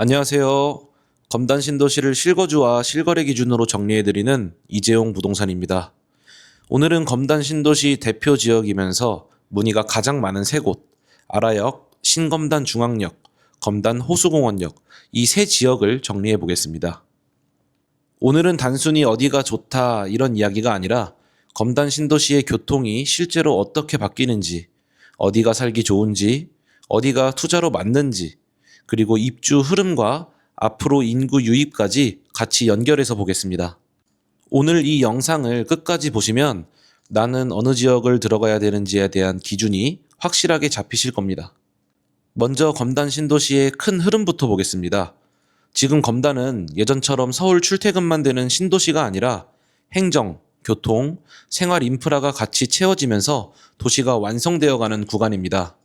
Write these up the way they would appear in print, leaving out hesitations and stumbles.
안녕하세요. 검단 신도시를 실거주와 실거래 기준으로 정리해드리는 이재용 부동산입니다. 오늘은 검단 신도시 대표 지역이면서 문의가 가장 많은 세 곳, 아라역, 신검단 중앙역, 검단 호수공원역, 이 세 지역을 정리해 보겠습니다. 오늘은 단순히 어디가 좋다 이런 이야기가 아니라 검단 신도시의 교통이 실제로 어떻게 바뀌는지, 어디가 살기 좋은지, 어디가 투자로 맞는지, 그리고 입주 흐름과 앞으로 인구 유입까지 같이 연결해서 보겠습니다. 오늘 이 영상을 끝까지 보시면 나는 어느 지역을 들어가야 되는지에 대한 기준이 확실하게 잡히실 겁니다. 먼저 검단 신도시의 큰 흐름부터 보겠습니다. 지금 검단은 예전처럼 서울 출퇴근만 되는 신도시가 아니라 행정, 교통, 생활 인프라가 같이 채워지면서 도시가 완성되어가는 구간입니다.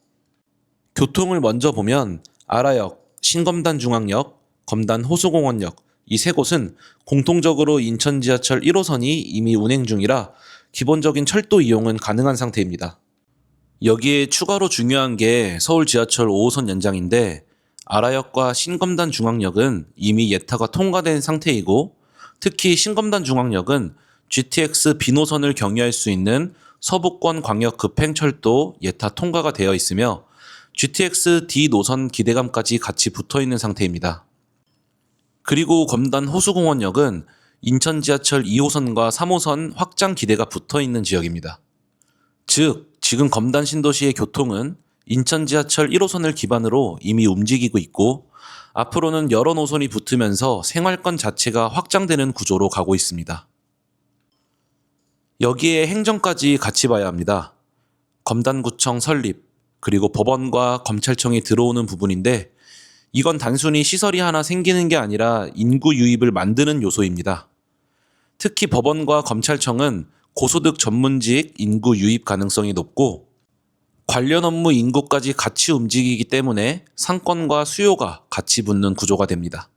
교통을 먼저 보면 아라역, 신검단 중앙역, 검단 호수공원역 이 세 곳은 공통적으로 인천 지하철 1호선이 이미 운행 중이라 기본적인 철도 이용은 가능한 상태입니다. 여기에 추가로 중요한 게 서울 지하철 5호선 연장인데 아라역과 신검단 중앙역은 이미 예타가 통과된 상태이고 특히 신검단 중앙역은 GTX B노선을 경유할 수 있는 서부권 광역 급행철도 예타 통과가 되어 있으며 GTX D 노선 기대감까지 같이 붙어 있는 상태입니다. 그리고 검단 호수공원역은 인천 지하철 2호선과 3호선 확장 기대가 붙어 있는 지역입니다. 즉, 지금 검단 신도시의 교통은 인천 지하철 1호선을 기반으로 이미 움직이고 있고 앞으로는 여러 노선이 붙으면서 생활권 자체가 확장되는 구조로 가고 있습니다. 여기에 행정까지 같이 봐야 합니다. 검단구청 설립, 그리고 법원과 검찰청이 들어오는 부분인데 이건 단순히 시설이 하나 생기는 게 아니라 인구 유입을 만드는 요소입니다. 특히 법원과 검찰청은 고소득 전문직 인구 유입 가능성이 높고 관련 업무 인구까지 같이 움직이기 때문에 상권과 수요가 같이 붙는 구조가 됩니다.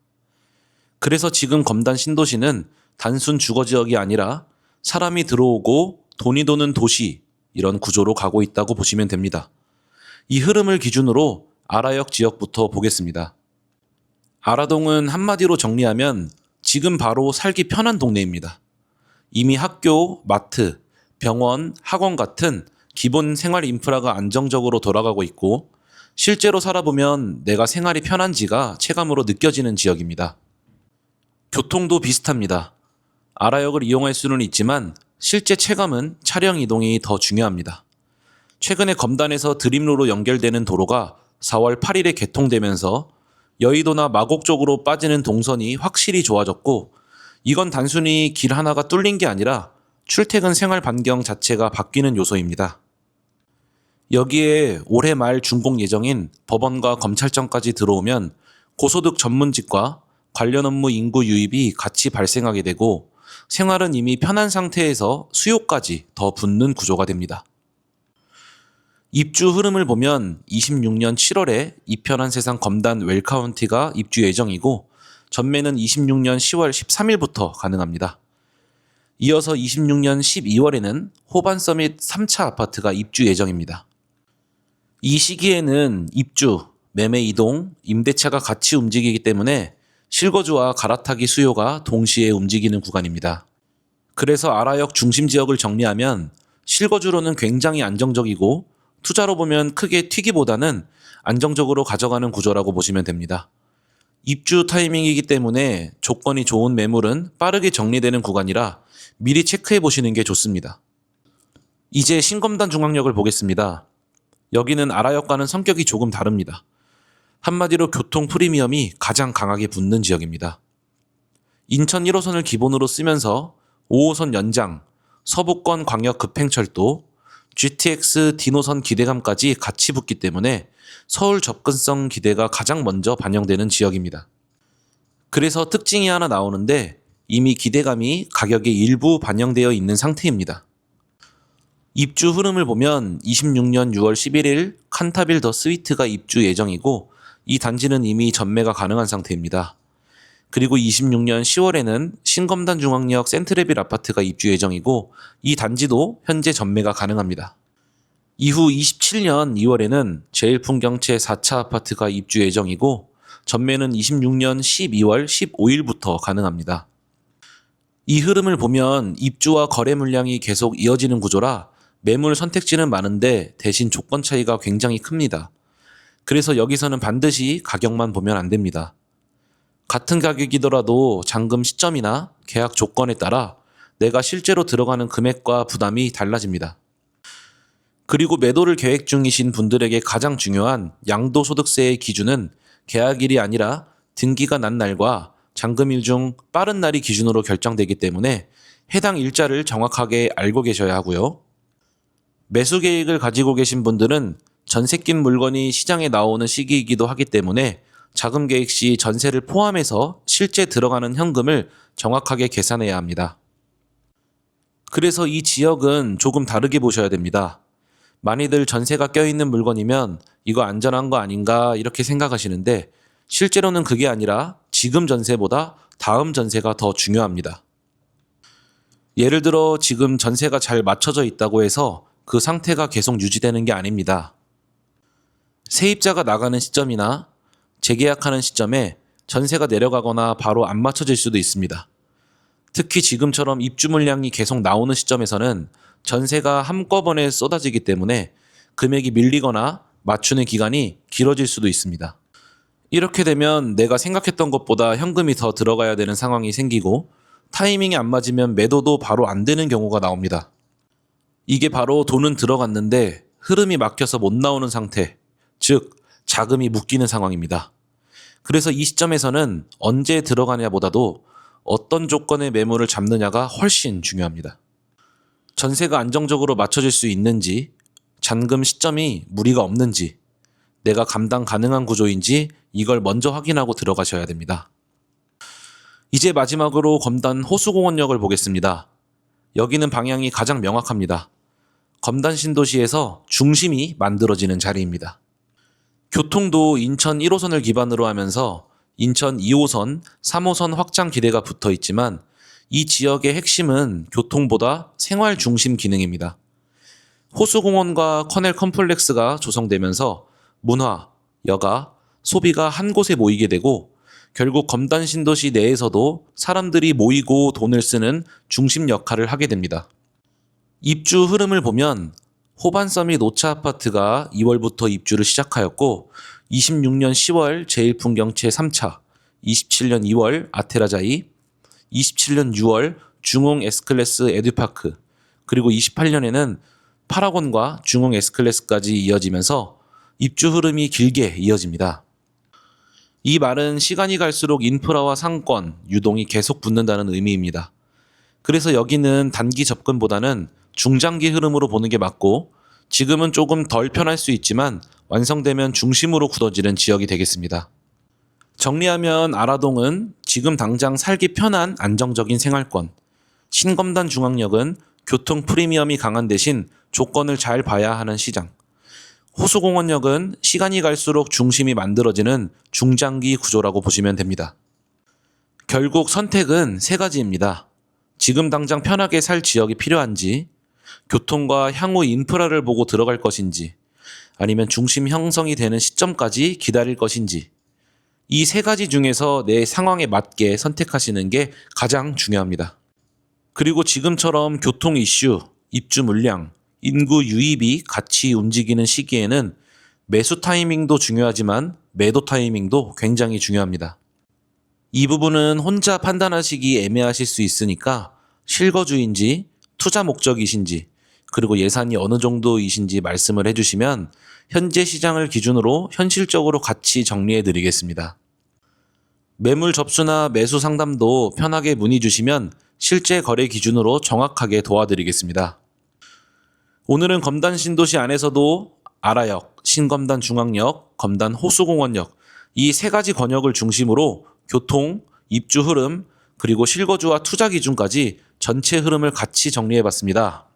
그래서 지금 검단 신도시는 단순 주거지역이 아니라 사람이 들어오고 돈이 도는 도시 이런 구조로 가고 있다고 보시면 됩니다. 이 흐름을 기준으로 아라역 지역부터 보겠습니다. 아라동은 한마디로 정리하면 지금 바로 살기 편한 동네입니다. 이미 학교, 마트, 병원, 학원 같은 기본 생활 인프라가 안정적으로 돌아가고 있고 실제로 살아보면 내가 생활이 편한지가 체감으로 느껴지는 지역입니다. 교통도 비슷합니다. 아라역을 이용할 수는 있지만 실제 체감은 차량 이동이 더 중요합니다. 최근에 검단에서 드림로로 연결되는 도로가 4월 8일에 개통되면서 여의도나 마곡 쪽으로 빠지는 동선이 확실히 좋아졌고 이건 단순히 길 하나가 뚫린 게 아니라 출퇴근 생활 반경 자체가 바뀌는 요소입니다. 여기에 올해 말 준공 예정인 법원과 검찰청까지 들어오면 고소득 전문직과 관련 업무 인구 유입이 같이 발생하게 되고 생활은 이미 편한 상태에서 수요까지 더 붙는 구조가 됩니다. 입주 흐름을 보면 26년 7월에 이편한 세상 검단 웰카운티가 입주 예정이고 전매는 26년 10월 13일부터 가능합니다. 이어서 26년 12월에는 호반 서밋 3차 아파트가 입주 예정입니다. 이 시기에는 입주, 매매 이동, 임대차가 같이 움직이기 때문에 실거주와 갈아타기 수요가 동시에 움직이는 구간입니다. 그래서 아라역 중심 지역을 정리하면 실거주로는 굉장히 안정적이고 투자로 보면 크게 튀기보다는 안정적으로 가져가는 구조라고 보시면 됩니다. 입주 타이밍이기 때문에 조건이 좋은 매물은 빠르게 정리되는 구간이라 미리 체크해 보시는 게 좋습니다. 이제 신검단 중앙역을 보겠습니다. 여기는 아라역과는 성격이 조금 다릅니다. 한마디로 교통 프리미엄이 가장 강하게 붙는 지역입니다. 인천 1호선을 기본으로 쓰면서 5호선 연장, 서부권 광역 급행철도, GTX D노선 기대감까지 같이 붙기 때문에 서울 접근성 기대가 가장 먼저 반영되는 지역입니다. 그래서 특징이 하나 나오는데 이미 기대감이 가격에 일부 반영되어 있는 상태입니다. 입주 흐름을 보면 26년 6월 11일 칸타빌 더 스위트가 입주 예정이고 이 단지는 이미 전매가 가능한 상태입니다. 그리고 26년 10월에는 신검단 중앙역 센트레빌 아파트가 입주 예정이고 이 단지도 현재 전매가 가능합니다. 이후 27년 2월에는 제일풍경채 4차 아파트가 입주 예정이고 전매는 26년 12월 15일부터 가능합니다. 이 흐름을 보면 입주와 거래 물량이 계속 이어지는 구조라 매물 선택지는 많은데 대신 조건 차이가 굉장히 큽니다. 그래서 여기서는 반드시 가격만 보면 안 됩니다. 같은 가격이더라도 잔금 시점이나 계약 조건에 따라 내가 실제로 들어가는 금액과 부담이 달라집니다. 그리고 매도를 계획 중이신 분들에게 가장 중요한 양도소득세의 기준은 계약일이 아니라 등기가 난 날과 잔금일 중 빠른 날이 기준으로 결정되기 때문에 해당 일자를 정확하게 알고 계셔야 하고요. 매수 계획을 가지고 계신 분들은 전세 낀 물건이 시장에 나오는 시기이기도 하기 때문에 자금 계획 시 전세를 포함해서 실제 들어가는 현금을 정확하게 계산해야 합니다. 그래서 이 지역은 조금 다르게 보셔야 됩니다. 많이들 전세가 껴있는 물건이면 이거 안전한 거 아닌가 이렇게 생각하시는데 실제로는 그게 아니라 지금 전세보다 다음 전세가 더 중요합니다. 예를 들어 지금 전세가 잘 맞춰져 있다고 해서 그 상태가 계속 유지되는 게 아닙니다. 세입자가 나가는 시점이나 재계약하는 시점에 전세가 내려가거나 바로 안 맞춰질 수도 있습니다. 특히 지금처럼 입주 물량이 계속 나오는 시점에서는 전세가 한꺼번에 쏟아지기 때문에 금액이 밀리거나 맞추는 기간이 길어질 수도 있습니다. 이렇게 되면 내가 생각했던 것보다 현금이 더 들어가야 되는 상황이 생기고 타이밍이 안 맞으면 매도도 바로 안 되는 경우가 나옵니다. 이게 바로 돈은 들어갔는데 흐름이 막혀서 못 나오는 상태, 즉 자금이 묶이는 상황입니다. 그래서 이 시점에서는 언제 들어가냐보다도 어떤 조건의 매물을 잡느냐가 훨씬 중요합니다. 전세가 안정적으로 맞춰질 수 있는지, 잔금 시점이 무리가 없는지, 내가 감당 가능한 구조인지 이걸 먼저 확인하고 들어가셔야 됩니다. 이제 마지막으로 검단 호수공원역을 보겠습니다. 여기는 방향이 가장 명확합니다. 검단 신도시에서 중심이 만들어지는 자리입니다. 교통도 인천 1호선을 기반으로 하면서 인천 2호선, 3호선 확장 기대가 붙어 있지만 이 지역의 핵심은 교통보다 생활 중심 기능입니다. 호수공원과 커넬 컴플렉스가 조성되면서 문화, 여가, 소비가 한 곳에 모이게 되고 결국 검단 신도시 내에서도 사람들이 모이고 돈을 쓰는 중심 역할을 하게 됩니다. 입주 흐름을 보면 호반서밋 오차 아파트가 2월부터 입주를 시작하였고 26년 10월 제일풍경채 3차, 27년 2월 아테라자이, 27년 6월 중흥 S클래스 에듀파크, 그리고 28년에는 파라곤과 중흥 S클래스까지 이어지면서 입주 흐름이 길게 이어집니다. 이 말은 시간이 갈수록 인프라와 상권, 유동이 계속 붙는다는 의미입니다. 그래서 여기는 단기 접근보다는 중장기 흐름으로 보는 게 맞고 지금은 조금 덜 편할 수 있지만 완성되면 중심으로 굳어지는 지역이 되겠습니다. 정리하면 아라동은 지금 당장 살기 편한 안정적인 생활권, 신검단 중앙역은 교통 프리미엄이 강한 대신 조건을 잘 봐야 하는 시장, 호수공원역은 시간이 갈수록 중심이 만들어지는 중장기 구조라고 보시면 됩니다. 결국 선택은 세 가지입니다. 지금 당장 편하게 살 지역이 필요한지, 교통과 향후 인프라를 보고 들어갈 것인지, 아니면 중심 형성이 되는 시점까지 기다릴 것인지, 이 세 가지 중에서 내 상황에 맞게 선택하시는 게 가장 중요합니다. 그리고 지금처럼 교통 이슈, 입주 물량, 인구 유입이 같이 움직이는 시기에는 매수 타이밍도 중요하지만 매도 타이밍도 굉장히 중요합니다. 이 부분은 혼자 판단하시기 애매하실 수 있으니까 실거주인지 투자 목적이신지 그리고 예산이 어느 정도이신지 말씀을 해주시면 현재 시장을 기준으로 현실적으로 같이 정리해 드리겠습니다. 매물 접수나 매수 상담도 편하게 문의 주시면 실제 거래 기준으로 정확하게 도와드리겠습니다. 오늘은 검단 신도시 안에서도 아라역, 신검단 중앙역, 검단 호수공원역 이 세 가지 권역을 중심으로 교통, 입주 흐름, 그리고 실거주와 투자 기준까지 전체 흐름을 같이 정리해 봤습니다.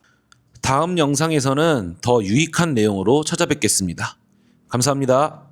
다음 영상에서는 더 유익한 내용으로 찾아뵙겠습니다. 감사합니다.